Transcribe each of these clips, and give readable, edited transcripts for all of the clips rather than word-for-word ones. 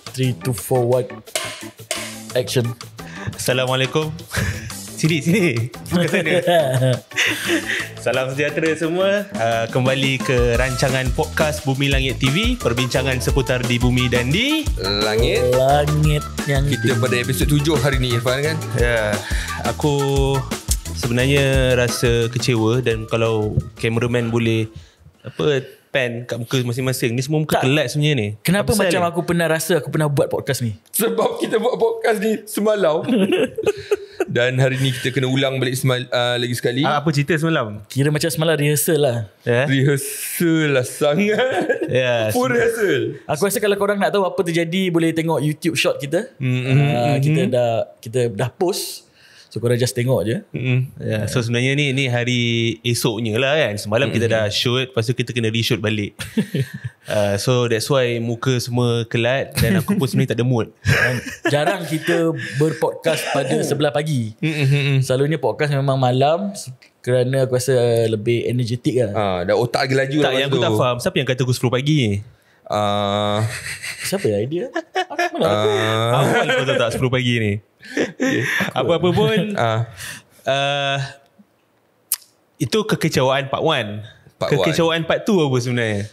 3, 2, 4, 1 Action. Assalamualaikum. Sini bukan sana. Salam sejahtera semua. Kembali ke rancangan podcast Bumi Langit TV, perbincangan seputar di bumi dan di langit yang kita pada episod 7 hari ni, Irfan, kan? ya. Aku sebenarnya rasa kecewa. Dan kalau cameraman boleh pan kat muka masing-masing. Ni semua muka Tak. kelat sebenarnya ni. Kenapa Apa macam pasal aku pernah rasa aku pernah buat podcast ni? Sebab kita buat podcast ni semalam. Dan hari ni kita kena ulang balik lagi sekali. apa cerita semalam? Kira macam semalam rehearsal lah. Rehearsal lah sangat. Ya. Full rehearsal. Aku rasa kalau korang nak tahu apa terjadi, boleh tengok YouTube short kita. Kita dah post. So korang just tengok je. Ya, so sebenarnya ni hari esoknya lah kan. Semalam kita dah shoot, lepas tu kita kena reshoot balik. So that's why muka semua kelat. Dan aku pun sebenarnya tak ada mood. Jarang kita berpodcast pada 11 pagi. Selalunya podcast memang malam, kerana aku rasa lebih energetik lah. Dah otak lagi laju Tak, lah yang aku tak faham, siapa yang kata aku 10 pagi ni? Siapa ya idea? Aku mana aku? Awal kau tahu tak 10 pagi ni? Apa-apa pun itu kekecewaan part 1. Kekecewaan part 2 apa sebenarnya?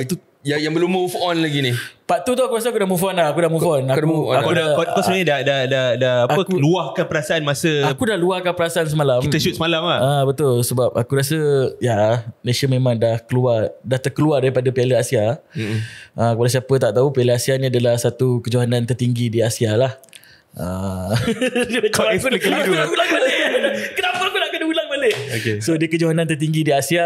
Itu yang belum move on lagi ni. Part tu aku rasa aku dah move on lah. Aku dah move on. Kau sebenarnya dah luahkan perasaan masa Aku dah luahkan perasaan semalam. kita shoot semalam lah. Betul. Sebab aku rasa Malaysia memang dah terkeluar daripada Piala Asia. Kepada siapa tak tahu, Piala Asia ni adalah satu kejohanan tertinggi di Asia lah. Kau explain keliru. Kenapa aku nak kena ulang balik? Okay. So dia kejohanan tertinggi di Asia,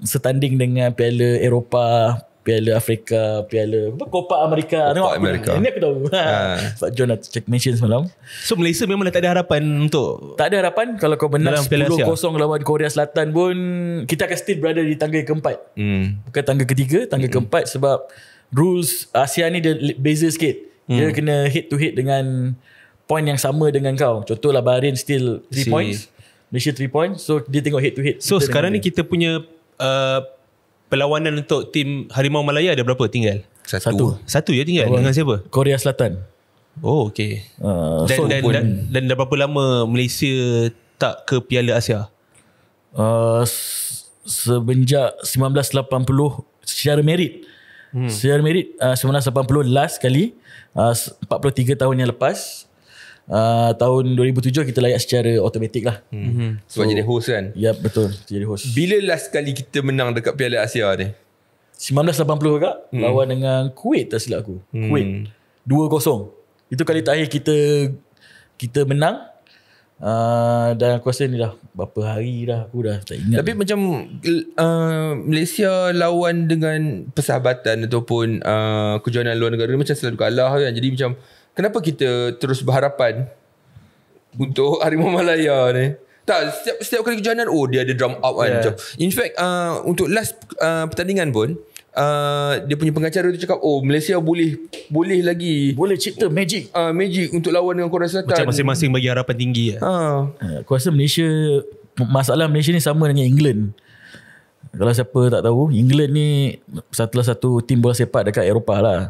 setanding dengan Piala Eropah, Piala Afrika, Piala Copa America. Copa America. Ini aku tahu. Sebab John nak check mention semalam. So Malaysia memang dah tak ada harapan untuk Tak ada harapan. Kalau kau menang dalam Piala 10-0 Asia lawan Korea Selatan pun, kita akan still berada di tangga keempat. Bukan tangga ketiga, tangga keempat. Sebab rules Asia ni dia beza sikit. Dia kena head to head dengan point yang sama dengan kau. Contohlah Bahrain still 3 points, Malaysia 3 points. So dia tengok head to head. So sekarang ni kita punya perlawanan untuk tim Harimau Malaya ada berapa tinggal? Satu je tinggal. Dengan siapa? Korea Selatan. Oh, okay. Dan dah berapa lama Malaysia tak ke Piala Asia? Semenjak 1980 secara merit. Secara merit 1980 last kali, 43 tahun yang lepas. Tahun 2007 kita layak secara automatik lah. Sebab jadi host kan? Ya, betul, jadi host. Bila last kali kita menang dekat Piala Asia ni? 1980 kak, lawan dengan Kuwait tak silap aku. Kuwait 2-0. Itu kali terakhir kita menang. Dan aku rasa ni dah berapa hari dah, aku dah tak ingat. Tapi macam Malaysia lawan dengan persahabatan ataupun kejohanan luar negara macam selalu kalah kan. Jadi macam kenapa kita terus berharapan untuk Harimau Malaya ni? Tak, setiap kali kejohanan dia ada drum up kan. Macam, in fact untuk last pertandingan pun dia punya pengacara tu cakap Malaysia boleh lagi, boleh cipta magic untuk lawan dengan Korea Selatan. Macam masing-masing bagi harapan tinggi lah. Aku rasa masalah Malaysia ni sama dengan England. Kalau siapa tak tahu, England ni salah satu tim bola sepak dekat Eropah lah.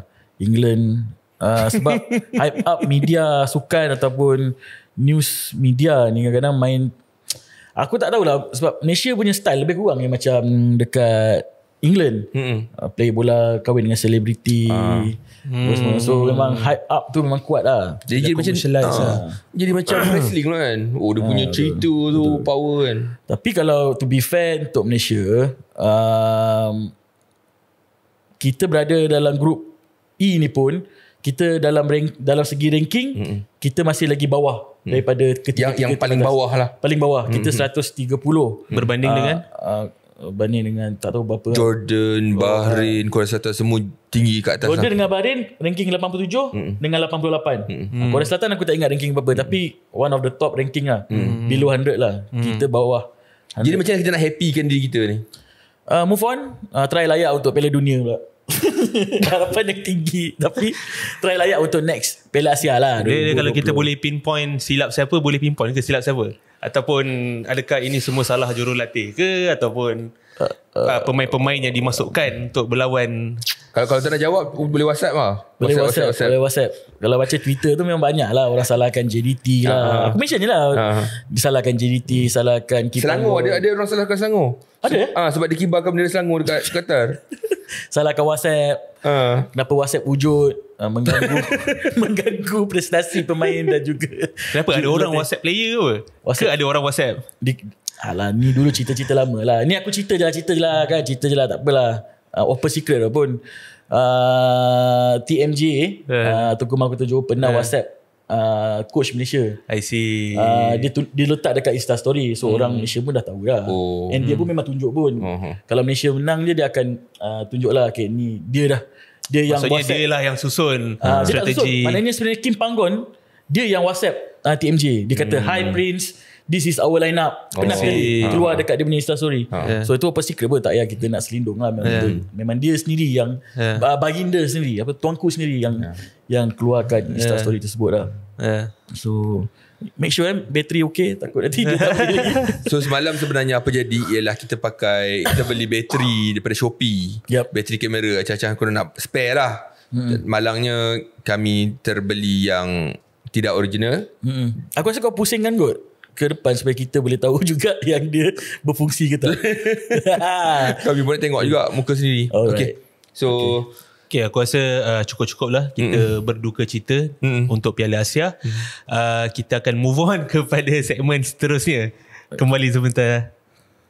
England sebab hype up media sukan ataupun news media ni kadang-kadang main, aku tak tahulah, sebab Malaysia punya style lebih kurang yang macam dekat England. Play bola kahwin dengan selebriti. So memang hype up tu memang kuat lah. Jadi macam jadi macam wrestling lah kan. Dia punya cerita tu power kan. Tapi kalau to be fair untuk Malaysia, kita berada dalam grup E ni pun, kita dalam segi ranking kita masih lagi bawah daripada ketiga yang paling bawah lah. Paling bawah. Kita 130 berbanding dengan banding dengan tak tahu berapa. Jordan, Bahrain, Korea Selatan semua tinggi kat atas. Jordan dengan Bahrain ranking 87 dengan 88. Korea Selatan aku tak ingat ranking berapa, tapi one of the top ranking lah. Below 100 lah. Kita bawah 100. Jadi macam mana kita nak happykan diri kita ni? Move on, try layak untuk Piala Dunia pula. Harapan yang tinggi, tapi try layak untuk next Piala Asia lah. Dia kalau kita boleh pinpoint silap siapa, boleh pinpoint ke silap siapa? Ataupun adakah ini semua salah jurulatih ke? Ataupun pemain-pemain yang dimasukkan untuk berlawan. Kalau tak nak jawab boleh WhatsApp lah. Boleh WhatsApp. Kalau baca Twitter tu memang banyak lah orang salahkan JDT lah. Aku mention je lah. Disalahkan JDT, salahkan Selangor ada orang salahkan Selangor. Ada? Sebab dia kibarkan bendera Selangor dekat Qatar. Salahkan WhatsApp. Kenapa WhatsApp wujud mengganggu prestasi pemain dan juga Kenapa ada orang WhatsApp player ke? Ke ada orang WhatsApp? Alah, ni dulu cerita-cerita lama lah. Ni aku cerita je lah kan. Cerita je lah, tak apalah. Open secret lah pun. TMJ Tengku Mahkota pernah WhatsApp coach Malaysia. I see. Dia letak dekat Insta story. So orang Malaysia pun dah tahu dah. And dia pun memang tunjuk pun. Kalau Malaysia menang dia akan tunjuk lah, okay, ni dia dah. Dia yang maksudnya WhatsApp. dia lah yang susun Dia tak susun. strategi. Maknanya sebenarnya Kim Panggon dia yang WhatsApp TMJ. Dia kata, "Hi Prince, this is our lineup." Pernah kali keluar dekat dia punya Insta story. So itu apa secret pun, tak payah kita nak selindung lah. Memang dia sendiri yang baginda sendiri, tuanku sendiri yang keluarkan Insta story tersebut lah. So make sure bateri okay, takut nanti dia tak boleh lagi. So semalam sebenarnya apa jadi ialah kita beli bateri daripada Shopee. Bateri kamera acah-acah korang nak spare lah. Malangnya kami terbeli yang tidak original. Aku rasa kau pusingkan kot ke depan supaya kita boleh tahu juga yang dia berfungsi ke tak. Kami boleh tengok juga muka sendiri. Okay. So Okay, aku rasa cukup-cukup lah kita berduka cita untuk Piala Asia. Kita akan move on kepada segmen seterusnya. Kembali sebentar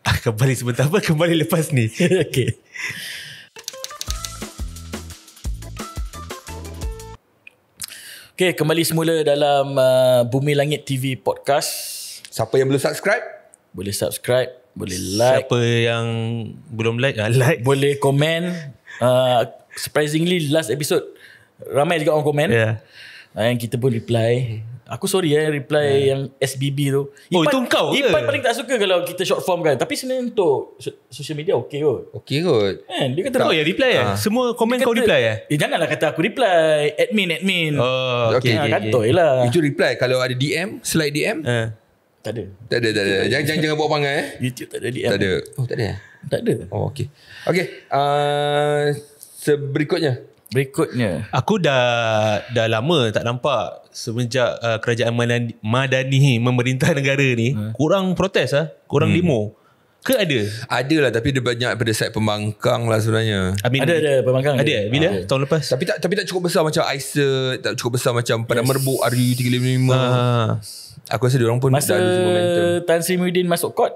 apa? Kembali lepas ni. Okay. Okay, kembali semula dalam Bumi Langit TV Podcast. siapa yang belum subscribe, boleh subscribe, boleh like. Siapa yang belum like, like. Boleh komen. Surprisingly last episode ramai juga orang komen. Yang kita pun reply. Aku sorry reply yang SBB tu. Itu kau ke? Ipan paling tak suka kalau kita short form kan. Tapi sebenarnya untuk social media okey kot. Okey kot. Dia kata kau yang reply semua komen kau reply janganlah kata aku reply. Admin. Oh okay, kantoi lah. Itu reply. Kalau ada DM, slide DM, tak ada. Tak ada. Jangan buat pangai YouTube tak ada DM. Tak ada. Oh tak ada. Tak ada. Oh okey. Okey. Berikutnya aku dah lama tak nampak semenjak kerajaan Madani memerintah negara ni kurang protes kurang demo. Ke ada? Ada lah, tapi dia banyak pada side pembangkang lah sebenarnya. Ada pembangkang. Ada? Bila? Ada. Tahun lepas? Tapi tak cukup besar macam ISA, tak cukup besar macam Padang Merbuk RU355. Aku rasa diorang pun masa dah lose momentum. Tan Sri Muhyiddin masuk court,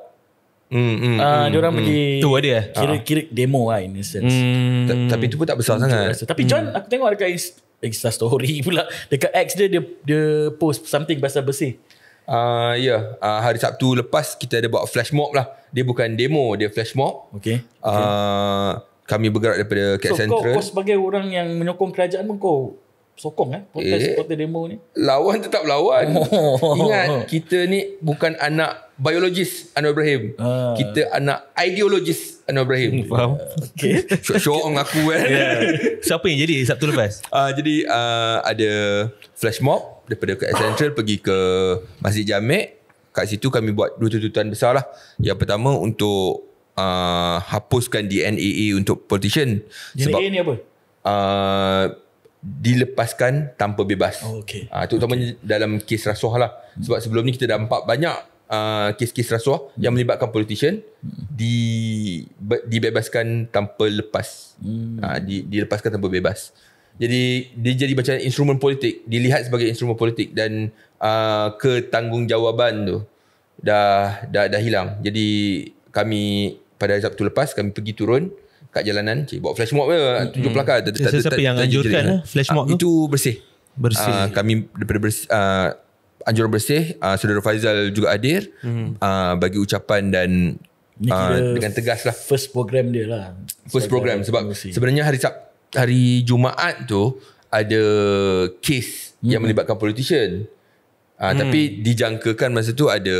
diorang pergi tu ada kira demo lah in a sense. Tapi tu pun tak besar sangat. Tapi John, aku tengok dekat Insta story pula, dekat X dia post something pasal bersih. Hari Sabtu lepas kita ada buat flash mob lah. Dia bukan demo, dia flash mob. Okay. Kami bergerak daripada Cat Central. Kau sebagai orang yang menyokong kerajaan pun kau sokong protes demo ni. Lawan tetap lawan. Ingat, kita ni bukan anak biologis Anwar Ibrahim. Kita anak ideologis Anwar Ibrahim. Faham? Okay. Syok mengaku kan. Siapa yang jadi Sabtu lepas? Jadi ada flash mob daripada Cat Central pergi ke Masjid Jamek. Kat situ kami buat dua tuntutan besar lah. Yang pertama untuk hapuskan DNAA untuk politician. DNA ni apa? Dilepaskan tanpa bebas. Okay. Terutamanya dalam kes rasuah lah. Sebab sebelum ni kita dah nampak banyak kes-kes rasuah yang melibatkan politician dibebaskan tanpa lepas. Dilepaskan tanpa bebas. Jadi dia jadi macam instrumen politik, dilihat sebagai instrumen politik, dan ketanggungjawaaban tu dah hilang. Jadi kami pada Sabtu lepas kami pergi turun kat jalanan, buat flash mob tunjuk plakat. Siapa yang anjurkan flash mob tu? Itu bersih. Kami daripada anjuran bersih, Saudara Faizal juga hadir bagi ucapan dan dengan tegas lah. First program dia lah. First program sebab sebenarnya hari Jumaat tu ada kes yang melibatkan politician. Tapi dijangkakan masa tu ada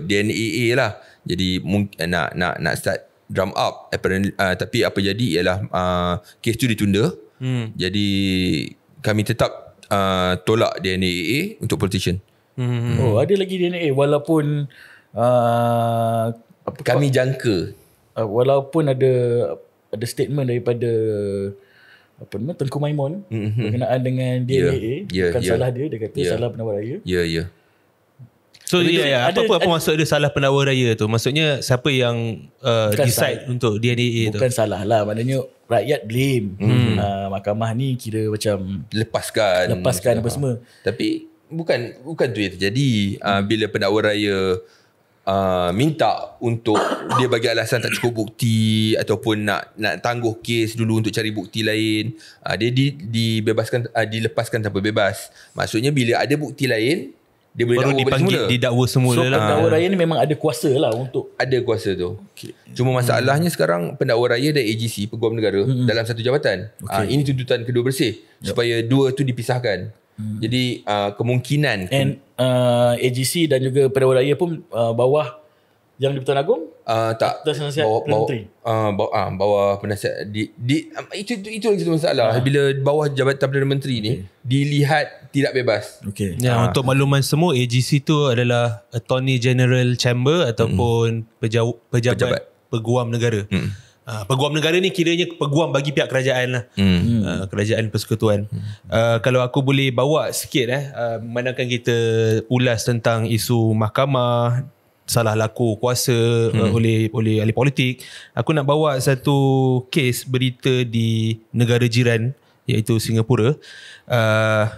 DNAA lah. Jadi mungkin nak start drum up apparently, tapi apa jadi ialah kes tu ditunda. Jadi kami tetap tolak DNAA untuk politician. Ada lagi DNA walaupun kami jangka walaupun ada statement daripada Tengku Maimun berkenaan dengan DNAA, bukan salah dia kata salah penawar raya. So apa maksud dia salah penawar raya tu? Maksudnya siapa yang decide untuk DNAA tu? Bukan salah lah, maknanya rakyat blame. Mahkamah ni kira macam lepaskan apa semua. Tapi bukan tu yang terjadi. Bila pendakwa raya minta untuk dia bagi alasan tak cukup bukti ataupun nak tangguh kes dulu untuk cari bukti lain, dia dilepaskan tanpa bebas. Maksudnya bila ada bukti lain, dia boleh baru dipanggil didakwa semula. So pendakwa raya ni memang ada kuasa lah untuk ada kuasa tu. Cuma masalahnya sekarang pendakwa raya dan AGC Peguam Negara dalam satu jabatan. Ini tuntutan kedua bersih supaya dua tu dipisahkan. Jadi kemungkinan AGC dan juga pendakwa raya pun bawah Yang di-Pertuan Agong? Tak. Bawah penasihat itu lagi satu masalah. Bila bawah Jabatan Perdana Menteri ni dilihat tidak bebas. Untuk makluman semua, AGC tu adalah Attorney General Chamber ataupun pejabat Peguam Negara. Peguam negara ni kiranya peguam bagi pihak kerajaan lah. Kerajaan persekutuan. Kalau aku boleh bawa sikit memandangkan kita ulas tentang isu mahkamah, salah laku kuasa oleh ahli politik, aku nak bawa satu kes berita di negara jiran iaitu Singapura.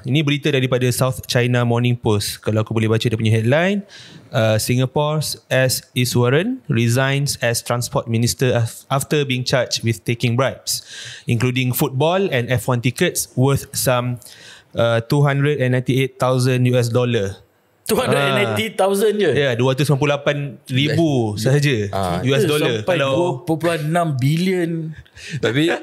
Ini berita daripada South China Morning Post. Kalau aku boleh baca dia punya headline, Singapore's S. Iswaran resigns as Transport Minister after being charged with taking bribes, including football and F1 tickets worth some $298,000 US. 290,000 je. Ya, 298,000 sahaja US dollar. Sampai 2.6 bilion. Tapi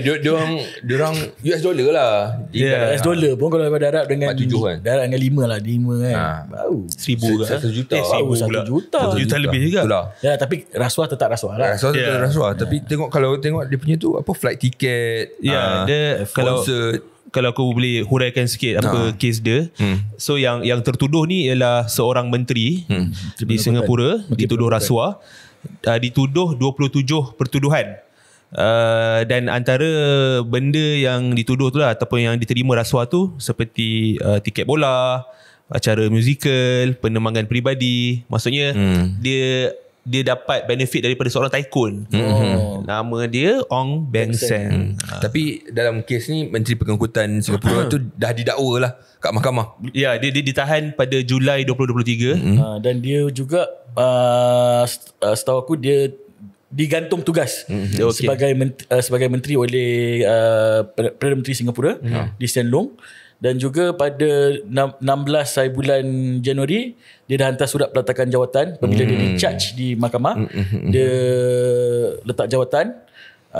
diorang US dollar lah. US dollar pun kalau darat dengan 47 kan. Darat dengan 5 lah, 5 kan. Bau. 1,000 ke? 1 juta. 1 juta. 1 juta lebih juga. Itulah. Ya, tapi rasuah tetap rasuah lah. Rasuah tetap rasuah. Tapi kalau tengok dia punya tu apa, flight ticket, dia kalau aku boleh huraikan sikit apa kes dia. So yang tertuduh ni ialah seorang menteri di Singapura, dituduh rasuah, dituduh 27 pertuduhan. Dan antara benda yang dituduh tu lah ataupun yang diterima rasuah tu seperti tiket bola, acara musikal, penemangan peribadi. Maksudnya dia dapat benefit daripada seorang tycoon. Nama dia Ong Beng Seng. Tapi dalam kes ni Menteri Pengangkutan Singapura tu dah didakwa lah kat mahkamah. Ya, dia ditahan pada Julai 2023. Dan dia juga setahu aku dia digantung tugas sebagai menteri oleh Perdana Menteri Singapura Lee Hsien Loong. Dan juga pada 16 hari bulan Januari dia dah hantar surat peletakan jawatan apabila dia di-charge di mahkamah. Dia letak jawatan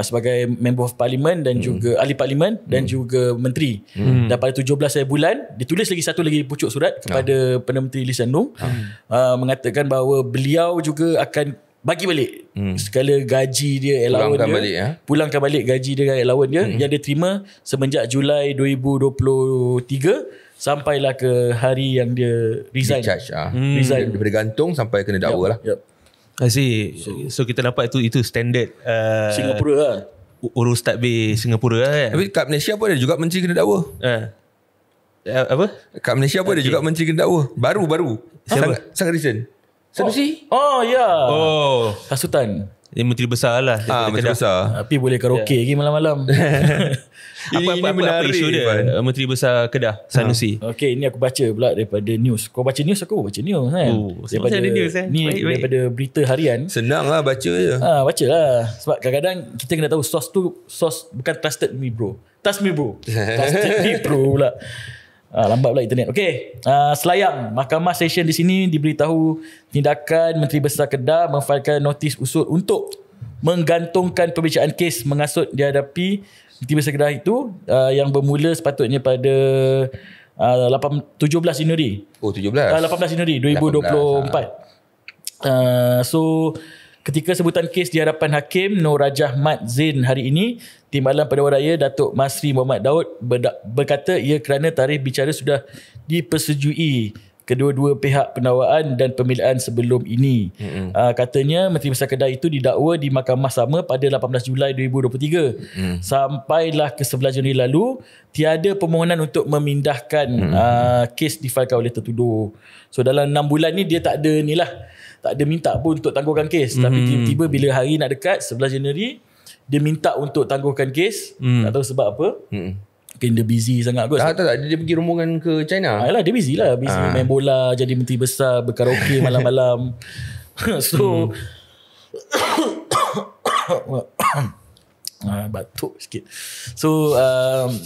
sebagai Member of Parliament dan juga ahli parlimen dan juga menteri. Dan pada 17 hari bulan dia tulis lagi satu lagi pucuk surat kepada Perdana Menteri Lee Hsien Loong mengatakan bahawa beliau juga akan bagi balik segala gaji dia, allowance dia, pulangkan balik gaji dia, allowance dia yang dia terima semenjak Julai 2023 sampailah ke hari yang dia resign. Resign daripada gantung sampai kena dakwa lah. I see. So kita nampak itu standard Singapura lah. Urus tadbir Singapura kan. Tapi kat Malaysia pun ada juga menteri kena dakwa. Apa? Kat Malaysia pun ada juga menteri kena dakwa. Baru. Sangat recent. Sanusi? Oh ya. Hasutan. Dia menteri besar lah. Menteri besar. Tapi boleh karaoke lagi malam-malam. Apa isu dia? Menteri besar Kedah, Sanusi. Okey, ini aku baca pula daripada news. Kau baca news, aku baca news kan. Daripada news ni baik. Daripada berita harian. Senang lah baca je. Baca lah. Sebab kadang-kadang kita kena tahu source bukan trusted me bro. Trust me bro. Trusted me bro pula. Lambat pula internet. Okey, Selayang Mahkamah Session di sini diberitahu tindakan Menteri Besar Kedah memfailkan notis usul untuk menggantungkan pembacaan kes mengasut dihadapi Menteri Besar Kedah itu yang bermula sepatutnya pada 17 Januari. 18 Januari 2024. So ketika sebutan kes di hadapan Hakim Nur Rajah Mat Zain hari ini, Timbalan Pendakwa Raya Datuk Masri Muhammad Daud berkata ia kerana tarikh bicara sudah dipersetujui kedua-dua pihak pendakwaan dan pembelaan sebelum ini. Katanya Menteri Besar Kedah itu didakwa di mahkamah sama pada 18 Julai 2023. Sampailah ke 11 Januari lalu, tiada permohonan untuk memindahkan kes difailkan oleh tertuduh. So dalam 6 bulan ni dia tak ada ni lah, tak ada minta pun untuk tangguhkan kes. Tapi tiba-tiba bila hari nak dekat 11 Januari, dia minta untuk tangguhkan kes. Tak tahu sebab apa. Mungkin dia busy sangat kot. Tak. Dia pergi rombongan ke China. Ayolah, dia busy lah. Busy main bola, jadi menteri besar, berkaraoke malam-malam. So batuk sikit. So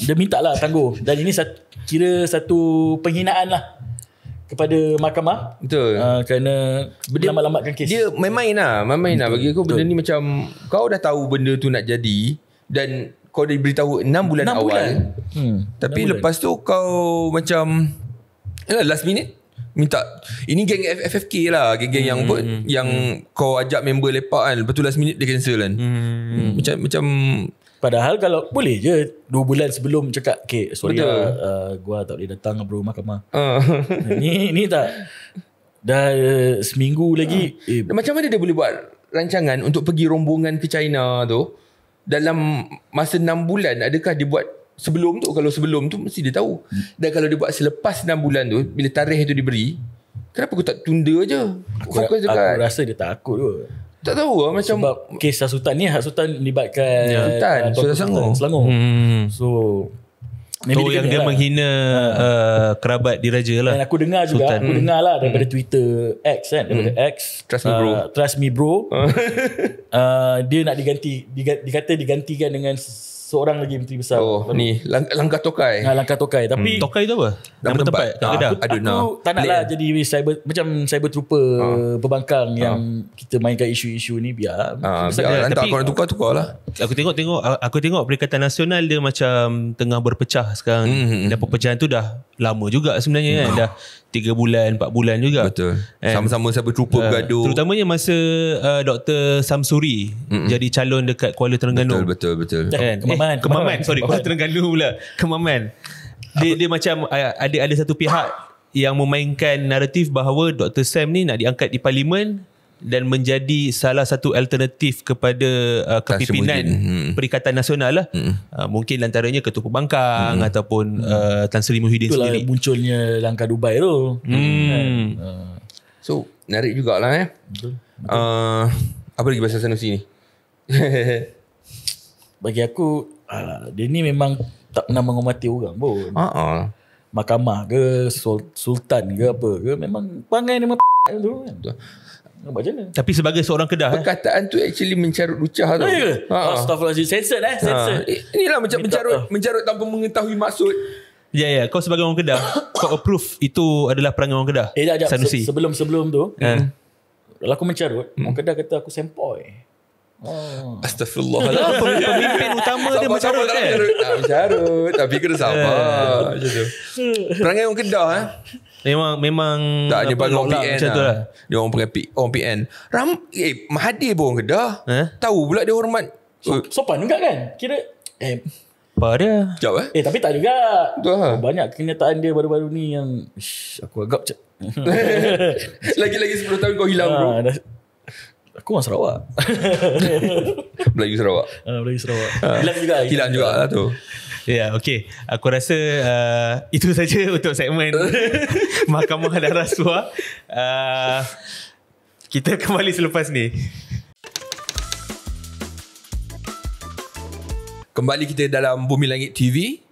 dia minta lah tangguh. Dan ini kira satu penghinaan lah kepada mahkamah. Betul. Kerana lambat-lambatkan kes. Dia main-main lah. Bagi aku benda ni macam kau dah tahu benda tu nak jadi dan kau dah beritahu 6 bulan awal. Tapi lepas tu kau macam last minute minta. Ini geng FFK lah, geng-geng yang yang kau ajak member lepak kan, lepas tu last minute dia cancel kan. Macam padahal kalau boleh je 2 bulan sebelum cakap sorry lah, gua tak boleh datang bro mahkamah. Ni tak dah seminggu lagi. Macam mana dia boleh buat rancangan untuk pergi rombongan ke China tu dalam masa 6 bulan? Adakah dia buat sebelum tu? Kalau sebelum tu mesti dia tahu. Dan kalau dia buat selepas 6 bulan tu, bila tarikh tu diberi, kenapa aku tak tunda je? Fokus dekat. Aku rasa dia takut tu. Tak tahu lah macam. Sebab kes Sultan ni, Sultan libatkan Sultan Selangor. So yang dia menghina kerabat diraja lah. Dan aku dengar juga, daripada Twitter X kan, daripada X, Trust Me Bro. Dia nak dikata digantikan dengan seorang lagi menteri besar. Ni langkah tokai. Langkah tokai. Tapi tokai tu apa? Nama tempat kat Kedah. Aku tak nak lah jadi cyber trooper pembangkang yang kita mainkan isu-isu ni. Biar hantar korang tukar lah. Aku tengok Perikatan Nasional dia macam tengah berpecah sekarang. Dan perpecahan tu dah lama juga sebenarnya kan. Dah 3 bulan 4 bulan juga. Betul. Sama-sama cyber trooper bergaduh. Terutamanya masa Dr. Samsuri jadi calon dekat Kuala Terengganu. Betul. Kemaman. Sorry, Kuala Terengganu pula. Kemaman. Dia macam ada satu pihak yang memainkan naratif bahawa Dr. Sam ni nak diangkat di Parlimen dan menjadi salah satu alternatif kepada kepimpinan Perikatan Nasional lah. Mungkin antaranya Ketua Pembangkang ataupun Tan Sri Muhyiddin itulah sendiri. Munculnya langkah Dubai tu. So menarik jugalah Betul. Apa lagi pasal Sanusi ni? Bagi aku dia ni memang tak pernah menghormati orang pun. Mahkamah ke Sultan ke apa ke, memang pangai nama tu kan. Macam mana? Tapi sebagai seorang Kedah perkataan tu actually mencarut lucah tu. Astaghfirullahaladzim. Censored censored. Inilah macam mencarut tanpa mengetahui maksud. Ya, kau sebagai orang Kedah, kau approve itu adalah perangai orang Kedah? Sanusi. Sebelum tu, kalau aku mencarut, orang Kedah kata aku sempoi. Astagfirullah. Pemimpin utama dia mencarut kan? Mencarut. Tapi kena sabar. Macam tu. Perangai orang Kedah Memang tak, dia panggil orang PN macam tu lah. Dia orang panggil orang PN. Mahathir pun orang Kedah. Tahu pula dia hormat. Sopan juga kan? Kira apa dia? Sekejap tapi tak juga. Betul lah. Banyak kenyataan dia baru-baru ni yang aku agak Lagi-lagi 10 tahun kau hilang bro. Aku orang Sarawak. Melayu Sarawak. Melayu Sarawak. Hilang juga lah tu. Ya, okey. Aku rasa itu saja untuk segmen Mahkamah dan Rasuah. Kita kembali selepas ni. Kembali kita dalam Bumi Langit TV.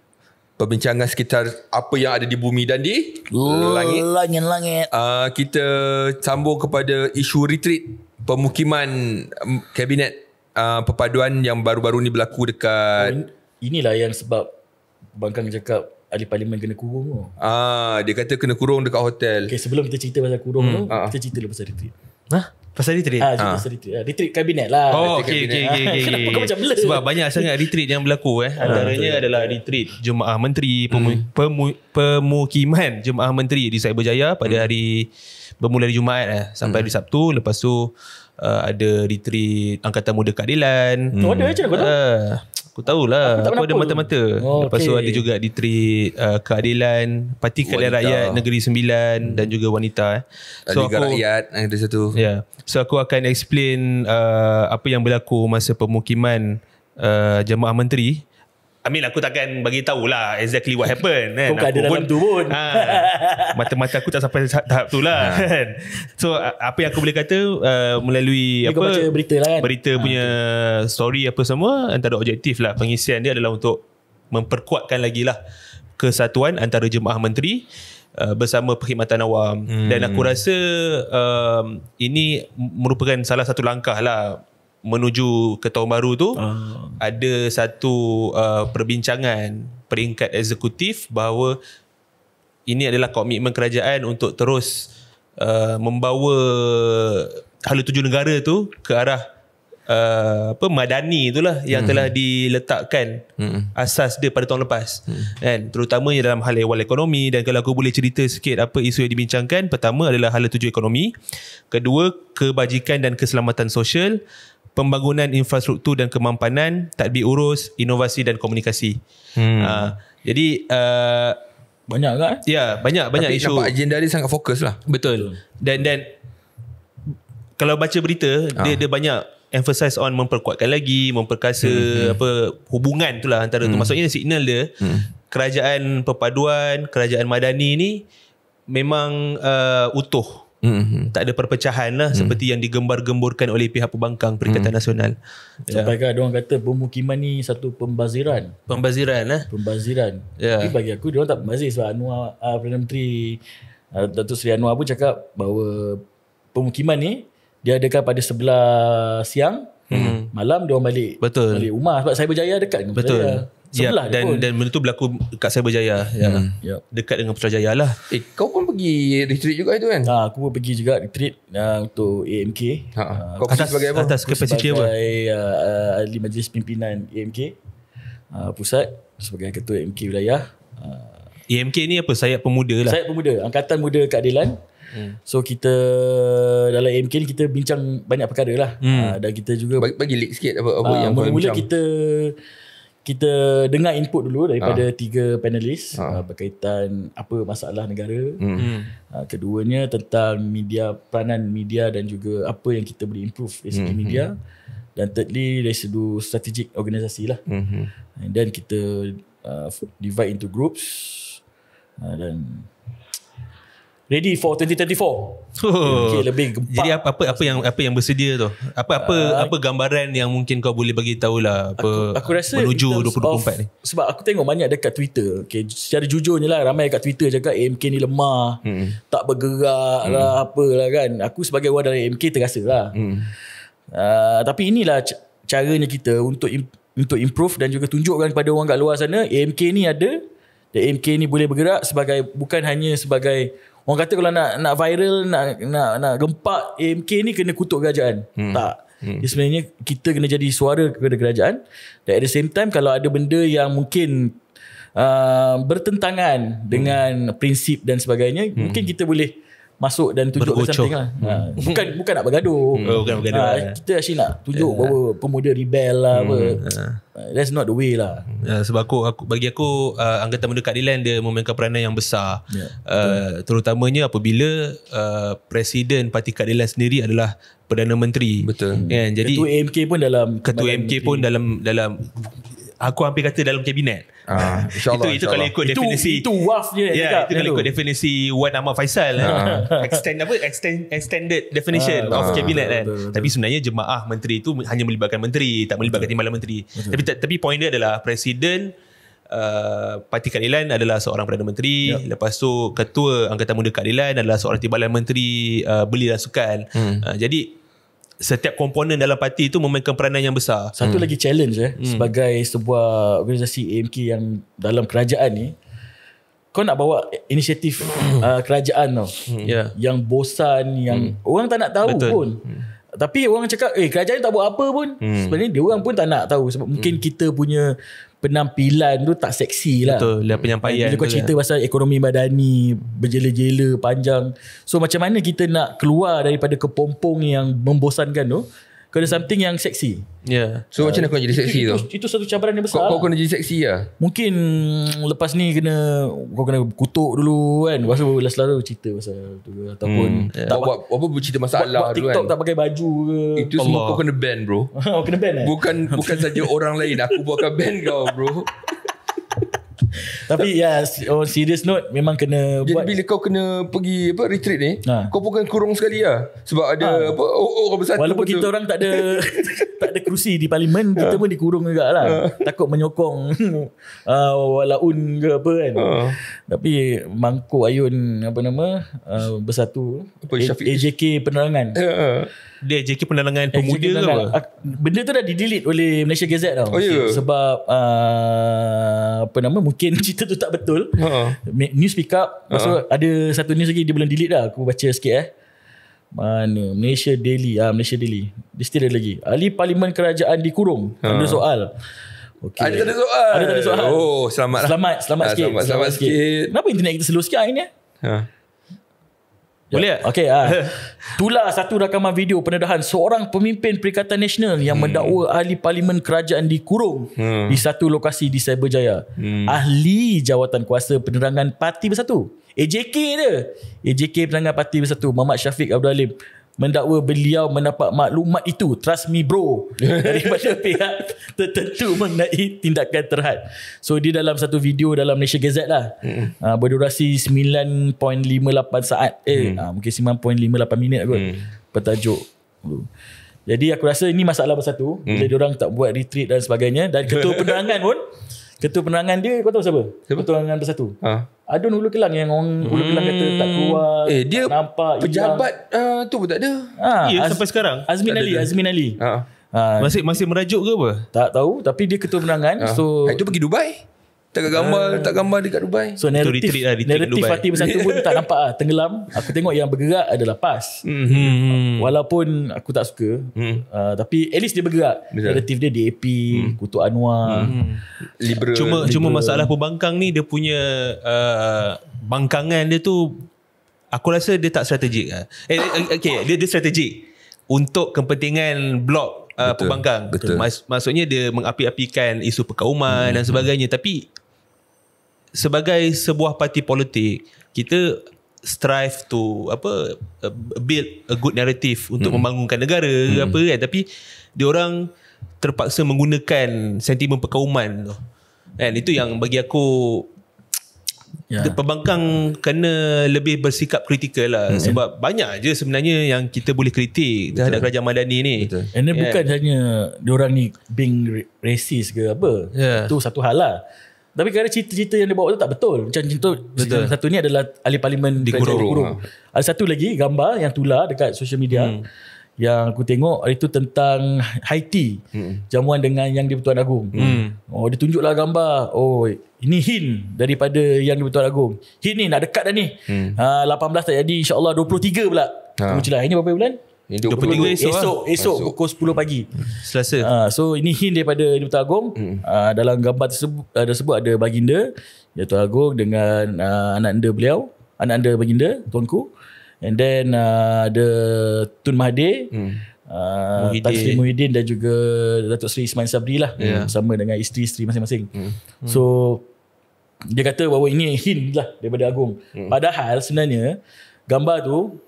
Perbincangan sekitar apa yang ada di bumi dan di langit. Langit. Kita sambung kepada isu retreat pemukiman kabinet perpaduan yang baru-baru ni berlaku dekat. Inilah yang sebab Bangkang cakap ahli parlimen kena kurung tu. Dia kata kena kurung dekat hotel. Okay, sebelum kita cerita pasal kurung tu, kita cerita dulu pasal retreat. Pasal retreat? Pasal retreat. Retreat kabinet lah. Okay. Kenapa kau macam blur? Sebab banyak sangat retreat yang berlaku. Antaranya adalah retreat Jemaah Menteri, pemukiman Jemaah Menteri di Cyberjaya pada hari bermula hari Jumaat sampai hari Sabtu. Lepas tu ada retreat Angkatan Muda Keadilan. Ada macam mana kau tahu? Aku tahulah. Aku tak Aku ada pernah mata-mata. Oh, Lepas tu okay. ada juga Ditreat Keadilan, Parti Keadilan Wanita. Rakyat Negeri Sembilan dan juga wanita. Liga Rakyat ada satu. Yeah. So aku akan explain apa yang berlaku masa pemukiman jemaah menteri. I mean aku takkan bagi tahulah exactly what happened kan. Kau bukan ada dalam tu pun. Mata-mata aku tak sampai tahap tu lah kan. So apa yang aku boleh kata melalui Kau baca berita lah kan. berita punya story apa semua, antara objektif lah pengisian dia adalah untuk memperkuatkan lagi lah kesatuan antara jemaah menteri bersama perkhidmatan awam. Dan aku rasa ini merupakan salah satu langkah lah menuju ke tahun baru tu. Ada satu perbincangan peringkat eksekutif bahawa ini adalah komitmen kerajaan untuk terus membawa hala tuju negara tu ke arah madani itulah yang telah diletakkan asas dia pada tahun lepas kan, terutamanya dalam hal ehwal ekonomi. Dan kalau aku boleh cerita sikit apa isu yang dibincangkan, pertama adalah hala tuju ekonomi, kedua kebajikan dan keselamatan sosial, pembangunan infrastruktur dan kemampanan, tadbir urus, inovasi dan komunikasi. Jadi Banyak kan? ya banyak Tapi isu. nampak agenda dia sangat fokus lah. Betul. Dan kalau baca berita dia banyak emphasize on memperkuatkan lagi, memperkasa apa hubungan tu lah antara tu. Maksudnya signal dia kerajaan perpaduan, kerajaan madani ni memang utuh. Tak ada perpecahan lah seperti yang digembar-gemburkan oleh pihak pembangkang Perikatan Nasional. Sampai kan ada orang kata pemukiman ni satu pembaziran. Pembaziran lah. Pembaziran. Ya. Tapi bagi aku dia orang tak membazir sebab Anwar Perdana Menteri Datuk Seri Anwar pun cakap bahawa pemukiman ni diadakan pada 11 siang, malam dia orang balik. Betul. Balik rumah sebab Cyberjaya dekat dengan Betul. Putrajaya. Sebelah dia pun. Dan benda tu berlaku kat Cyberjaya. Yep. Dekat dengan Putrajaya lah. Kau pun pergi retreat juga itu kan? Aku pun pergi juga retreat untuk AMK. Kau pergi sebagai apa? Atas kapasiti apa? Sebagai ahli majlis pimpinan AMK pusat, sebagai ketua AMK wilayah. AMK ni apa? Sayap Pemuda lah. Saya pemuda, Angkatan Muda Keadilan. So kita dalam AMK ni kita bincang banyak perkara lah. Dan kita juga Bagi leak sikit apa yang kau mula-mula bincang. kita dengar input dulu daripada 3 panelis berkaitan apa masalah negara. Keduanya tentang peranan media dan juga apa yang kita boleh improve dari segi media. Dan thirdly dari segi strategik organisasi lah. And then kita divide into groups dan ready for 2024. Okay, lebih gempak. Jadi apa yang bersedia tu? Apa gambaran yang mungkin kau boleh bagi tahulah apa aku rasa menuju in terms 2024 ni? Sebab aku tengok banyak dekat Twitter. Okay, secara jujurnya lah ramai dekat Twitter cakap AMK ni lemah, tak bergerak lah apalah kan. Aku sebagai orang dari AMK terasa lah. Tapi inilah caranya kita untuk improve dan juga tunjukkan kepada orang kat luar sana AMK ni ada dan AMK ni boleh bergerak sebagai, bukan hanya sebagai orang kata kalau nak viral, nak gempak AMK ni kena kutuk kerajaan. Tak. Dia sebenarnya kita kena jadi suara kepada kerajaan. Dan at the same time kalau ada benda yang mungkin bertentangan dengan prinsip dan sebagainya, mungkin kita boleh masuk dan tunjukkan Bergocoh. something lah. Bukan nak bergaduh. Bukan bergaduh. Kita actually nak tunjuk bahawa pemuda rebel lah apa. That's not the way lah. Sebab bagi aku Angkatan Muda Keadilan dia memainkan peranan yang besar. Terutamanya apabila Presiden Parti Keadilan sendiri adalah Perdana Menteri. Betul. Kan? Jadi Ketua AMK pun dalam dalam aku hampir kata dalam kabinet. InsyaAllah. Itu kalau ikut definisi. Itu waf je. Ya, itu kalau ikut definisi Wan Ahmad Faisal. Extended definition of cabinet kan. betul. Tapi sebenarnya jemaah menteri itu hanya melibatkan menteri, tak melibatkan timbalan menteri. Tapi point dia adalah Presiden Parti Keadilan adalah seorang Perdana Menteri. Lepas tu Ketua Angkatan Muda Keadilan adalah seorang timbalan menteri Belia dan Sukan. Jadi setiap komponen dalam parti itu memainkan peranan yang besar. Satu lagi challenge sebagai sebuah organisasi AMK yang dalam kerajaan ni, kau nak bawa inisiatif kerajaan tau. Yang bosan, yang orang tak nak tahu. Betul. Pun. Tapi orang cakap kerajaan tak buat apa pun. Sebenarnya dia orang pun tak nak tahu sebab mungkin kita punya penampilan tu tak seksi lah. Betul, dan penyampaian. Bila kau cerita pasal ekonomi madani berjela-jela panjang. So macam mana kita nak keluar daripada kepompong yang membosankan tu Kau ada something yang seksi. So macam mana kau jadi seksi tu? Itu satu cabaran yang besar. Kau kena jadi seksi lah. Mungkin lepas ni kau kena kutuk dulu kan. Lepas tu last-last tu cerita pasal tu ke. Ataupun tak Apa bercerita masalah buat tu TikTok kan. tak pakai baju ke. Itu semua kau kena ban bro. Oh, kena ban Bukan saja orang lain. Aku pun akan ban kau bro. Tapi ya, on serious note memang kena Jadi buat. bila kau kena pergi retreat ni, Ha. kau pun kan kurung sekali lah. Sebab ada orang bersatu. Walaupun betul. kita orang tak ada tak ada kerusi di parlimen, kita pun dikurung juga lah. Takut menyokong walaun ke apa kan. Tapi Mangkuk Ayun bersatu Apa, Syafiq? AJK Penerangan. Dia JK penerangan pemuda ke apa? Benda tu dah di-delete oleh Malaysia Gazette tau. Oh, ya? Sebab mungkin cerita tu tak betul. News pick up. Lepas tu ada satu news lagi dia belum delete dah. Aku baca sikit Mana Malaysia Daily. Malaysia Daily. Dia still ada lagi. Ahli Parlimen Kerajaan dikurung. Ada soal. Okay. Ada tak ada soal? Ada tak ada soal. Oh, selamat lah. Selamat sikit. Selamat sikit. Kenapa internet kita slow sikit hari ni? Boleh tak? Okey, itulah satu rakaman video pendedahan seorang pemimpin Perikatan Nasional yang mendakwa ahli parlimen kerajaan dikurung di satu lokasi di Cyberjaya. Ahli Jawatan Kuasa Penerangan Parti Bersatu. AJK dia. AJK Penerangan Parti Bersatu Muhammad Syafiq Abdul Halim mendakwa beliau mendapat maklumat itu, trust me bro, daripada pihak tertentu mengenai tindakan terhad. So dia dalam satu video dalam Malaysia Gazette lah, berdurasi 9.58 saat mungkin 9.58 minit kot, bertajuk. Jadi aku rasa ini masalah bersatu bila diorang tak buat retreat dan sebagainya. Dan ketua penerangan pun, ketua penerangan dia kau tahu siapa? Ketua penerangan bersatu. Adun Hulu Kelang yang orang Hulu Kelang kata tak keluar, dia tak nampak, pejabat tu pun tak ada. Ya, sampai sekarang. Azmin Ali. Masih merajuk ke apa? Tak tahu, tapi dia ketua penerangan. So itu pergi Dubai. Tak gambar dekat Dubai. So naratif retreat Dubai. Parti Bersatu pun tak nampak tenggelam. Aku tengok yang bergerak adalah PAS. Walaupun aku tak suka, tapi at least dia bergerak. Naratif dia DAP, Kutu Anwar, liberal. Cuma masalah pembangkang ni, dia punya bangkangan dia tu aku rasa dia tak strategik. Okay, dia strategik untuk kepentingan blok pembangkang. Betul. Maksudnya dia mengapi-apikan isu perkauman dan sebagainya. Tapi sebagai sebuah parti politik, kita strive to build a good narrative untuk membangunkan negara apa kan. Tapi diorang terpaksa menggunakan sentimen perkauman tu. Kan itu yang bagi aku pembangkang kena lebih bersikap kritikal lah. Sebab banyak je sebenarnya yang kita boleh kritik terhadap kerajaan Madani ni. And then bukan hanya diorang ni being racist ke apa. Itu satu hal lah. Tapi kadang cerita-cerita yang dia bawa tu tak betul. Macam contoh satu ni adalah ahli parlimen dikurung. Ada satu lagi gambar yang tular dekat social media yang aku tengok itu tentang Haiti, jamuan dengan yang di-Pertuan Agong. Dia tunjuklah gambar. Ini hint daripada yang di-Pertuan Agong. Hint ni nak dekat dah ni. 18 tak jadi, insyaAllah 23 pula. Tunggu celah. Ini berapa bulan? 23 esok pukul 10 pagi Selasa. So ini hint daripada di-Pertuan Agong. Dalam gambar tersebut ada baginda di-Pertuan Agong dengan anak anda baginda tuanku. And then ada Tun Mahathir, Tan Sri Muhyiddin dan juga Datuk Seri Ismail Sabri lah, bersama dengan isteri-isteri masing-masing. So dia kata bahawa ini hint lah daripada Agong. Padahal sebenarnya gambar tu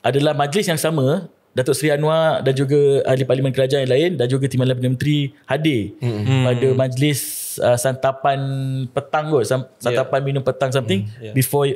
adalah majlis yang sama. Datuk Seri Anwar dan juga ahli parlimen kerajaan yang lain dan juga Timbalan Perdana Menteri hadir pada majlis santapan petang kot, santapan minum petang something before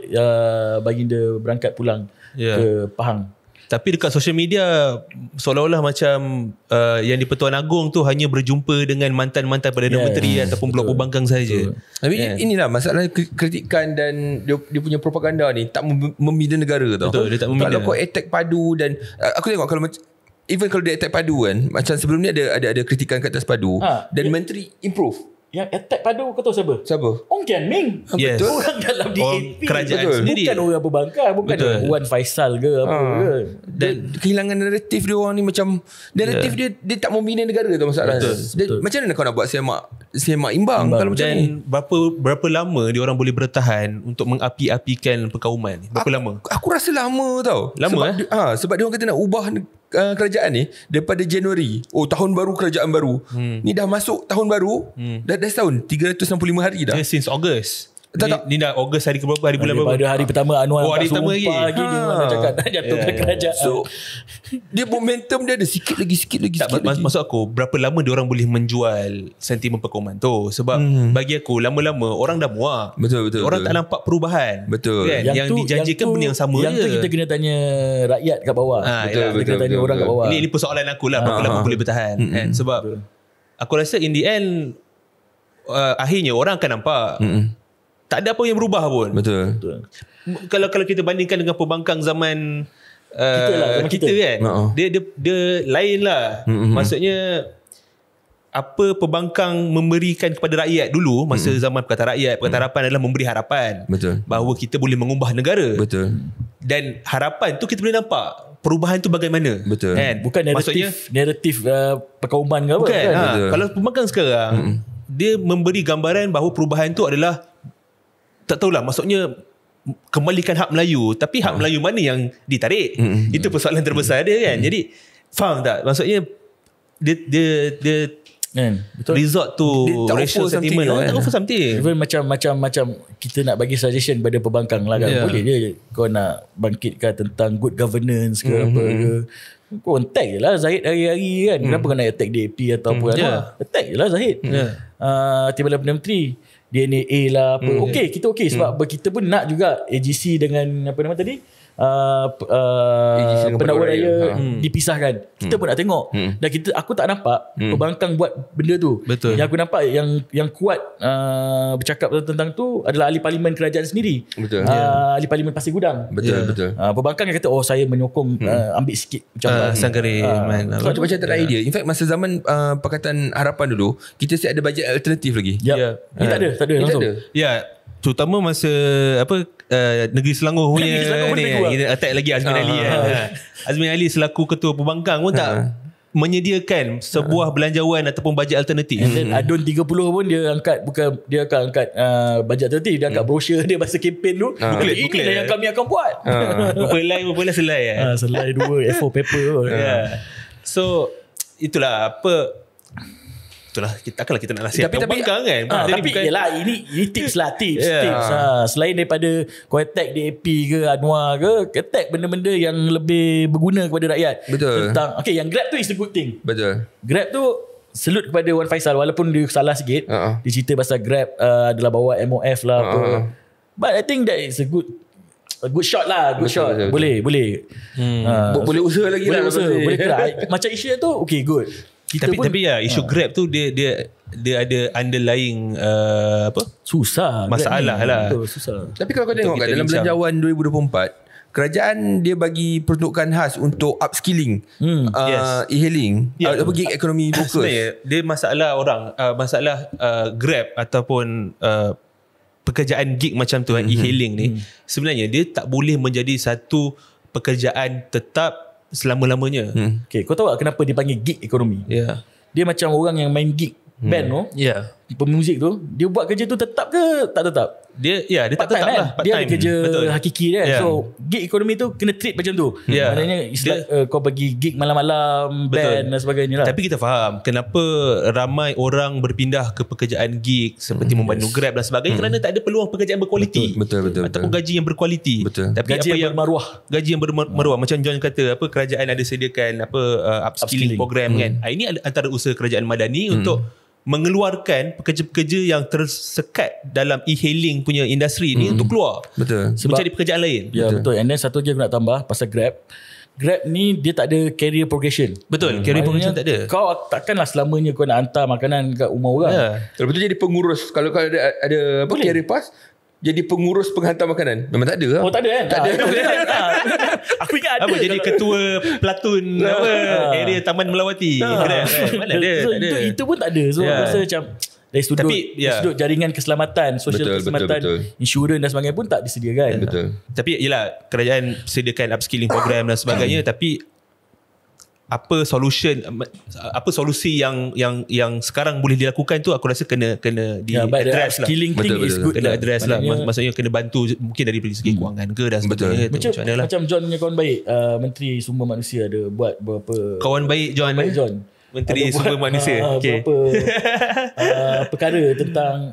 baginda berangkat pulang ke Pahang. Tapi dekat social media seolah-olah macam yang di Pertuan Agong tu hanya berjumpa dengan mantan-mantan Perdana Menteri ataupun blok pembangkang saja. Tapi inilah masalah kritikan dan dia punya propaganda ni tak membina negara tau. Betul, dia tak membina. Kalau kau attack padu dan aku tengok kalau even kalau dia attack padu kan, macam sebelum ni ada kritikan kat atas padu dan menteri improve. Yang attack padu kau tahu siapa? Ong Kian Ming. Yes. Orang dalam DAP. Kerajaan sendiri. Bukan orang berbangkang. Bukan Wan Faisal ke apa ke. Dan kehilangan naratif dia orang ni, macam naratif dia tak membina negara tu masalah. Betul. Macam mana kau nak buat semak imbang kalau macam ni? Dan berapa lama dia orang boleh bertahan untuk mengapi-apikan perkauman ni? Berapa lama? Aku rasa lama tau. Lama sebab dia orang kata nak ubah kerajaan ni daripada Januari. Oh, tahun baru kerajaan baru. Ni dah masuk tahun baru. Dah setahun 365 hari dah. Dia since August. Tak. Ni dah Ogos hari keberapa, hari bulan berapa? Pada hari pertama Anwar hari tak pertama sumpah lagi dia orang dah cakap nak jatuhkan kerajaan. So dia momentum dia ada sikit lagi. Maksud aku berapa lama dia orang boleh menjual sentimen perkauman tu? Sebab bagi aku lama-lama orang dah muak. Betul. Orang tak nampak perubahan. Betul. Kan? Yang dijanjikan benda yang sama Yang tu kita kena tanya rakyat kat bawah. Kita kena tanya orang kat bawah. Ini persoalan aku lah, berapa lama boleh bertahan kan? Sebab aku rasa in the end akhirnya orang akan nampak tak ada apa yang berubah pun. Betul. Kalau kita bandingkan dengan pembangkang zaman zaman kita kita kan, dia lain lah. Maksudnya apa pembangkang memberikan kepada rakyat dulu masa zaman Perkataan Rakyat, Perkataan Harapan adalah memberi harapan. Betul. Bahawa kita boleh mengubah negara. Betul. Dan harapan tu kita boleh nampak perubahan tu bagaimana. Betul. Kan? Bukan naratif perkauman ke apa. Bukan. Kan? Kalau pembangkang sekarang dia memberi gambaran bahawa perubahan tu adalah tak tahulah, maksudnya kembalikan hak Melayu, tapi hak Melayu mana yang ditarik? Itu persoalan terbesar dia kan. Jadi faham tak? Maksudnya dia Kan? Betul. resort to racial sentiment lah. Tak offer something. Even macam kita nak bagi suggestion pada pembangkang lah kan. Boleh je kau nak bangkitkan tentang good governance ke apa ke. Kau attack je lah Zahid hari-hari kan. Kenapa kau nak attack DAP atau apa kan? Attack je lah Zahid. Timbalan Perdana Menteri, DNA lah apa. Kita okey sebab kita pun nak juga AGC dengan apa nama tadi? Pendakwa raya dipisahkan. Kita pun nak tengok. Dan aku tak nampak pembangkang buat benda tu. Betul. Yang aku nampak yang kuat bercakap tentang tu adalah ahli parlimen kerajaan sendiri. Betul. Ahli parlimen Pasir Gudang. Betul. Pembangkang yang kata saya menyokong ambil sikit macam Sanggari Macam tak ada idea. In fact masa zaman Pakatan Harapan dulu, kita siap ada bajet alternatif lagi. Ni tak ada langsung. Ya, terutama masa Negeri Selangor punya Negeri Selangor pun lebih kurang. kita attack lagi Azmin Ali. Azmin Ali selaku ketua pembangkang pun tak menyediakan sebuah belanjawan ataupun bajet alternatif. And then Adun 30 pun dia angkat, bukan dia akan angkat bajet alternatif, dia angkat brochure dia masa kempen tu. Ini yang kami akan buat. Berapa selai selai 2 A4 paper tu. So itulah apa, itulah takkanlah kita nak nasihat pembangkang kan. Tapi yelah ini tips lah, tips. Selain daripada kau attack DAP ke Anwar ke, attack benda-benda yang lebih berguna kepada rakyat. Betul. Tentang yang Grab tu is a good thing. Betul. Grab tu salute kepada Wan Faisal walaupun dia salah sikit. Dia cerita pasal Grab adalah bawa MOF lah apa. But I think that is a good shot lah. Good shot. Betul. Boleh. Boleh usaha lagi lah. Boleh gerak. Macam isu tu okay good. Tapi isu Grab tu dia ada underlying susah masalah Grab lah. Betul, susah. Tapi kalau kau tengok kan dalam belanjawan 2024, kerajaan dia bagi peruntukan khas untuk upskilling, e-hailing, gig ekonomi fokus. Sebenarnya dia masalah Grab ataupun pekerjaan gig macam tu e-hailing ni, sebenarnya dia tak boleh menjadi satu pekerjaan tetap selama-lamanya. Okay, kau tahu tak kenapa dia panggil gig ekonomi? Dia macam orang yang main gig band tu, pemuzik tu, dia buat kerja tu tetap ke tak tetap? Dia tak tetap lah, part dia time. ada kerja Betul. hakiki kan. So gig ekonomi tu kena treat macam tu. Maknanya kau bagi gig malam-malam, band dan sebagainya lah. Tapi kita faham kenapa ramai orang berpindah ke pekerjaan gig seperti membantu Grab dan sebagainya, kerana tak ada peluang pekerjaan berkualiti. Betul. Ataupun gaji yang berkualiti. Betul. Tapi gaji yang bermaruah. Gaji yang bermaruah. Macam John kata, kerajaan ada sediakan upskilling program kan. Ini antara usaha kerajaan madani untuk mengeluarkan pekerja-pekerja yang tersekat dalam e-hailing punya industri ni untuk keluar. Betul. Mencari pekerjaan lain. Ya betul. And then satu je aku nak tambah pasal Grab. Grab ni dia tak ada career progression. Betul. Career progression tak ada. Kau takkanlah selamanya kau nak hantar makanan kat rumah orang. Kalau betul jadi pengurus, kalau kau ada career pass, jadi pengurus penghantar makanan. Memang tak ada lah. Oh tak ada kan? Tak ada. Aku ingat ada. Apa jadi ketua platun area Taman Melawati. Mana ada? Itu pun tak ada. So aku rasa macam dari sudut jaringan keselamatan, sosial keselamatan, insurans dan sebagainya pun tak disediakan. Betul. Tapi yelah, kerajaan sediakan upskilling program dan sebagainya, tapi apa solusi yang sekarang boleh dilakukan tu, aku rasa kena di address lah. Skilling thing is good kena address lah. Maknanya, Maksudnya kena bantu mungkin dari segi kewangan ke dan sebagainya. Macam John punya kawan baik, Menteri Sumber Manusia ada buat beberapa kawan baik John, Menteri Sumber Manusia. Beberapa perkara tentang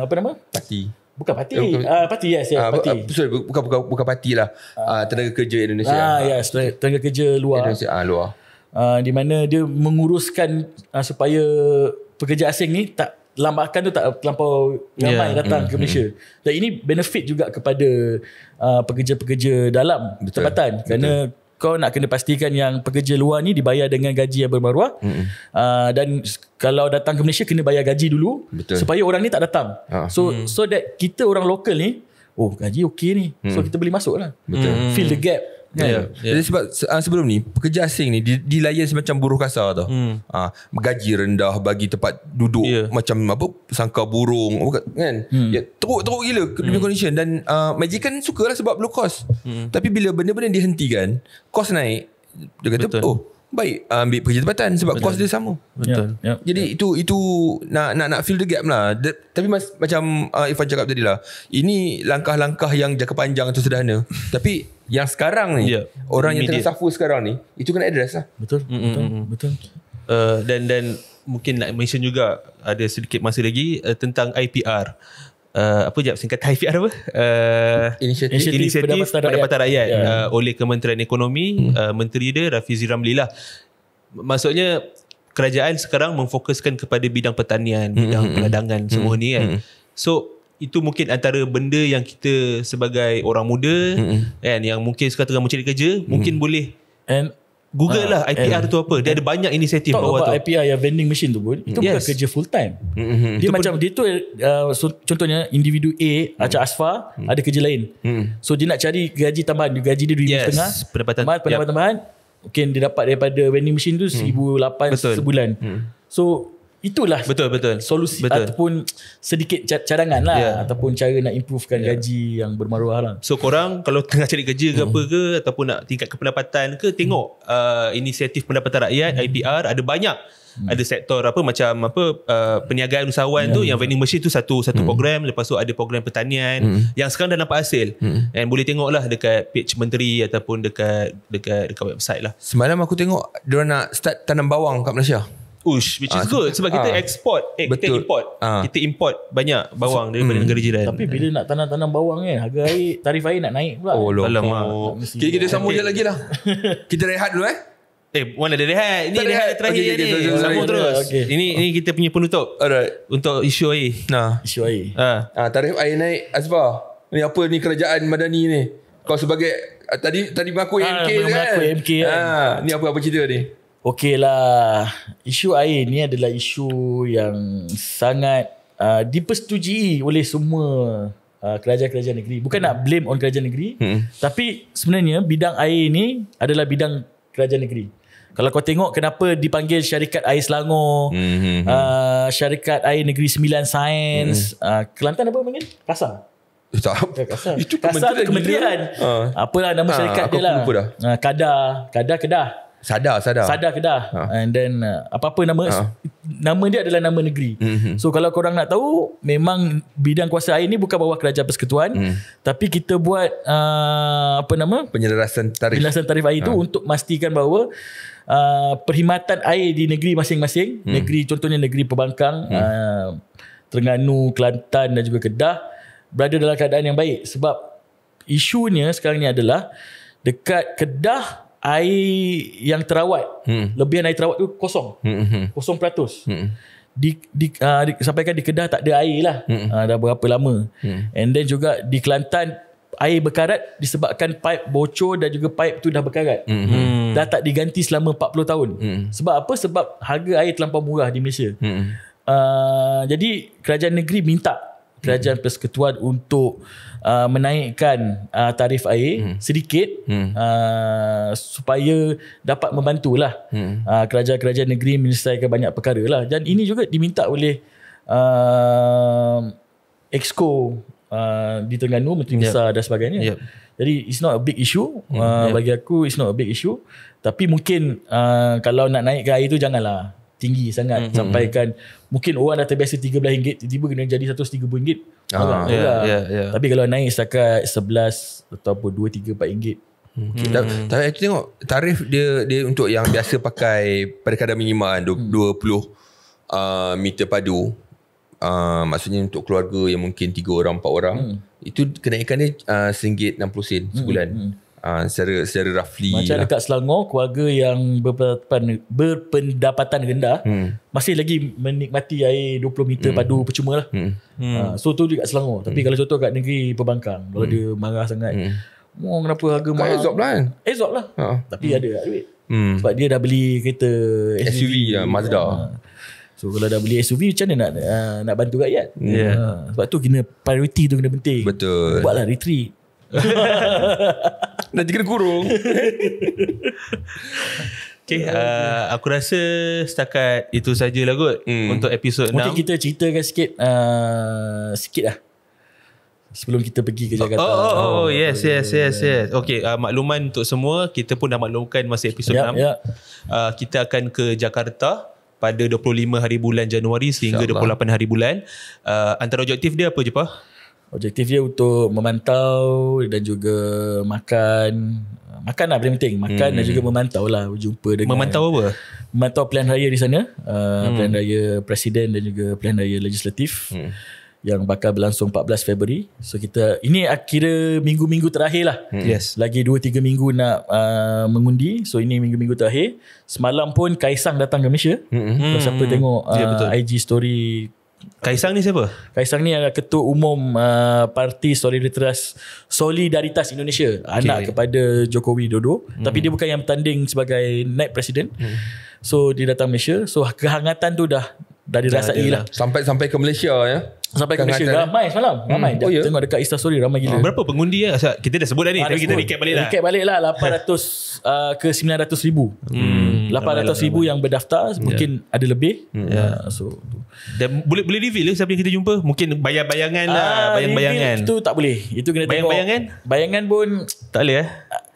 apa nama? Parti. Bukan parti. Parti, yes. Parti. Bukan parti lah. Tenaga kerja Indonesia. Yes, tenaga kerja luar. Indonesia, luar. Di mana dia menguruskan supaya pekerja asing ni tak lambakan tu tak terlampau ramai datang ke Malaysia. Dan ini benefit juga kepada pekerja-pekerja dalam tempatan. Kerana kau nak kena pastikan yang pekerja luar ni dibayar dengan gaji yang bermaruah. Dan kalau datang ke Malaysia kena bayar gaji dulu. Supaya orang ni tak datang. So that kita orang lokal ni, gaji okey ni. So kita boleh masuk lah. Fill the gap. Jadi sebab sebelum ni pekerja asing ni dilayan semacam buruh kasar tau. Gaji rendah, bagi tempat duduk macam apa, sangka burung kan. Teruk gila living condition. Dan majikan sukalah sebab low cost. Tapi bila benda-benda dihentikan, cost naik, dia kata baik ambil pekerja tempatan sebab kos dia sama. Jadi itu nak fill the gap lah. Tapi macam Irfan cakap tadi lah, ini langkah-langkah yang jangka panjang atau sederhana. Tapi yang sekarang ni, orang yang tengah suffer sekarang ni, itu kena address lah. Betul. Dan mungkin nak mention juga, ada sedikit masa lagi tentang IPR. Singkatan IPR apa? Inisiatif Pendapatan Rakyat oleh Kementerian Ekonomi. Menteri dia Rafizi Ramli lah. Maksudnya kerajaan sekarang memfokuskan kepada bidang pertanian, bidang peladangan semua ni kan. So itu mungkin antara benda yang kita sebagai orang muda kan, yang mungkin sekarang tengah mencari kerja, mungkin boleh Google lah IPR tu apa. Dia ada banyak inisiatif bawah tu. IPR yang vending machine tu pun, itu bukan kerja full time. Dia macam dia tu contohnya individu A Acah Asfar ada kerja lain. So dia nak cari gaji tambahan, gaji dia RM2,500, pendapatan tambahan mungkin dia dapat daripada vending machine tu RM1,800 sebulan. So itulah betul solusi ataupun sedikit cadangan lah, ataupun cara nak improvekan gaji yang bermaruah lah. So korang kalau tengah cari kerja ke apa ke, ataupun nak tingkatkan pendapatan ke, tengok inisiatif Pendapatan Rakyat IPR ada banyak. Ada sektor macam perniagaan usahawan tu, yang vending machine tu satu program. Lepas tu ada program pertanian yang sekarang dah nampak hasil. And boleh tengok lah dekat page menteri ataupun dekat website lah. Semalam aku tengok diorang nak start tanam bawang kat Malaysia. Which is good sebab kita export, kita import banyak bawang daripada negara jiran. Tapi bila nak tanam bawang kan, harga air, tarif air nak naik pula. Alamak. Kita sambung je lagi lah. Kita rehat dulu mana ada rehat? Ini rehat terakhir ni. Sambung terus. Ini kita punya penutup. Alright. Untuk isu air. Isu air. Tarif air naik, Azfar. Ni apa ni kerajaan Madani ni? Kau sebagai tadi mengaku MK kan? Ni apa cerita ni? Okey lah, isu air ni adalah isu yang sangat dipersetujui oleh semua kerajaan-kerajaan negeri. Bukan nak blame on kerajaan negeri, tapi sebenarnya bidang air ni adalah bidang kerajaan negeri. Kalau kau tengok kenapa dipanggil Syarikat Air Selangor, Syarikat Air Negeri Sembilan Sains, Kelantan apa panggil? Kasar. Kasar. Itu kementerian. Apalah nama syarikat dia lah. Kedah. Sadar Kedah. And then apa-apa nama dia adalah nama negeri. So kalau korang nak tahu, memang bidang kuasa air ni bukan bawah Kerajaan Persekutuan, tapi kita buat penyelarasan tarif air tu untuk memastikan bahawa perkhidmatan air di negeri masing-masing, negeri contohnya negeri Pembangkang, Terengganu, Kelantan dan juga Kedah berada dalam keadaan yang baik. Sebab isunya sekarang ni adalah dekat Kedah, air yang terawat, lebihan air terawat tu kosong. 0%. Sampaikan di Kedah tak ada air lah. Dah berapa lama. And then juga di Kelantan, air berkarat disebabkan pipe bocor dan juga pipe tu dah berkarat. Dah tak diganti selama 40 tahun. Sebab apa? Sebab harga air terlampau murah di Malaysia. Jadi kerajaan negeri minta Kerajaan Persekutuan untuk menaikkan tarif air sedikit supaya dapat membantulah kerajaan-kerajaan negeri menyelesaikan banyak perkara lah. Dan ini juga diminta oleh Exco di Terengganu, Menteri Besar dan sebagainya. Jadi it's not a big issue. Bagi aku it's not a big issue. Tapi mungkin kalau nak naikkan air tu janganlah tinggi sangat. Sampaikan mungkin orang dah terbiasa RM13, tiba-tiba kena jadi RM130. Tapi kalau naik setakat 11 ataupun 2, 3, RM4. Tapi aku tengok tarif dia untuk yang biasa pakai pada kadar minima 20 meter padu. Maksudnya untuk keluarga yang mungkin 3 orang 4 orang, itu kenaikan dia RM1.60 sebulan. Secara roughly macam dekat Selangor, keluarga yang berpendapatan rendah masih lagi menikmati air 20 meter padu percuma lah. So tu dekat Selangor. Tapi kalau contoh kat negeri Pembangkang, kalau dia marah sangat, kenapa harga mahal? Absorb lah. Tapi ada duit. Sebab dia dah beli kereta SUV Mazda. So kalau dah beli SUV, macam mana nak bantu rakyat? Sebab tu kena priority tu kena penting. Betul. Buatlah retreat. Nanti kena kurung. Okay, aku rasa setakat itu sajalah kot untuk episod 6. Mungkin kita ceritakan sikit lah sebelum kita pergi ke Jakarta. Yes. Okay, makluman untuk semua, kita pun dah maklumkan masa episod 6. Kita akan ke Jakarta pada 25 hari bulan Januari sehingga 28 hari bulan. Antara objektif dia apa je, Pak? Objektif dia untuk memantau dan juga makan lah paling penting. Makan dan juga memantau lah, berjumpa dengan. Memantau apa? Memantau pilihan raya di sana. Pilihan raya Presiden dan juga pilihan raya legislatif yang bakal berlangsung 14 Februari. So kita, ini kira minggu-minggu terakhir lah. Yes. Lagi 2-3 minggu nak mengundi. So ini minggu-minggu terakhir. Semalam pun Kaisang datang ke Malaysia. Siapa tengok IG story. Kaisang ni siapa? Kaisang ni adalah Ketua Umum Parti Solidaritas Indonesia, anak kepada Joko Widodo. Tapi dia bukan yang bertanding sebagai naib presiden. So dia datang Malaysia. So kehangatan tu dah dirasai lah. Sampai ke Malaysia ya. Sampai ke Malaysia ramai semalam. Ramai. Tengok dekat Instastory ramai gila. Berapa pengundi ya? Kita dah sebut dah ni, tapi kita recap balik lah. Recap balik lah 800 ke 900,000. 800,000 yang berdaftar. Mungkin ada lebih. So dan boleh reveal siapa yang kita jumpa? Mungkin bayangan lah. Bayang-bayangan. Itu tak boleh. Itu kena tengok. Bayangan pun tak boleh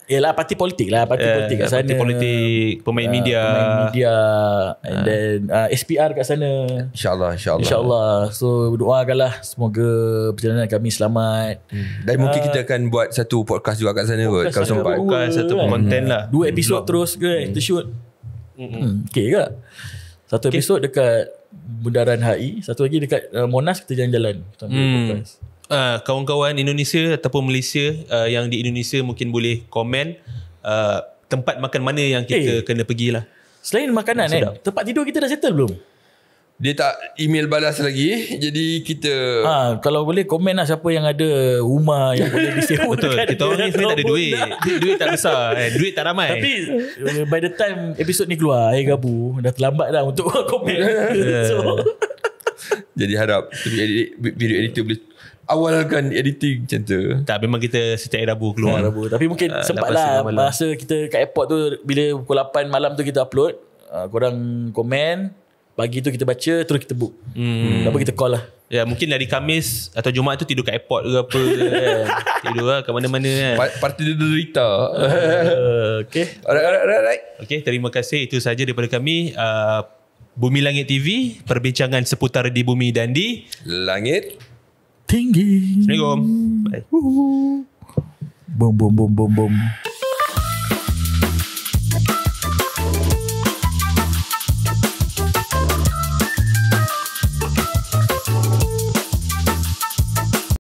Yalah parti politik lah. Parti politik kat sana. Parti politik, pemain media. And then SPR kat sana. InsyaAllah. So berdoakanlah semoga perjalanan kami selamat. Dan mungkin kita akan buat satu podcast juga kat sana kot. Kalau sempat. Satu konten lah. 2 episod terus ke kita shoot. Okay ke? Satu episod dekat Bundaran HI. Satu lagi dekat Monas, kita jalan-jalan sambil podcast. Kawan-kawan Indonesia ataupun Malaysia yang di Indonesia mungkin boleh komen tempat makan mana yang kita kena pergilah. Selain makanan tempat tidur kita dah settle belum? Dia tak email balas lagi. Jadi kita kalau boleh komen lah siapa yang ada rumah yang boleh disewa. Betul. Kita orang ni sebenarnya tak ada duit. Duit tak besar, duit tak ramai. Tapi by the time episod ni keluar, gabu dah terlambat dah untuk komen. Jadi harap video editor boleh awalkan editing macam tu. Tak, memang kita setiap Rabu keluar. Tapi mungkin sempat lah masa kita kat airport tu, bila pukul 8 malam tu kita upload, korang komen, pagi tu kita baca, terus kita book. Lepas kita call lah. Ya, mungkin dari Khamis atau Jumaat tu tidur kat airport ke apa. Tidur lah kat mana-mana kan. Parti dia derita. Okay. Alright. Okay, terima kasih. Itu saja daripada kami. Bumi Langit TV, perbincangan seputar di bumi dan di langit tinggi. Assalamualaikum. Bye. Boom.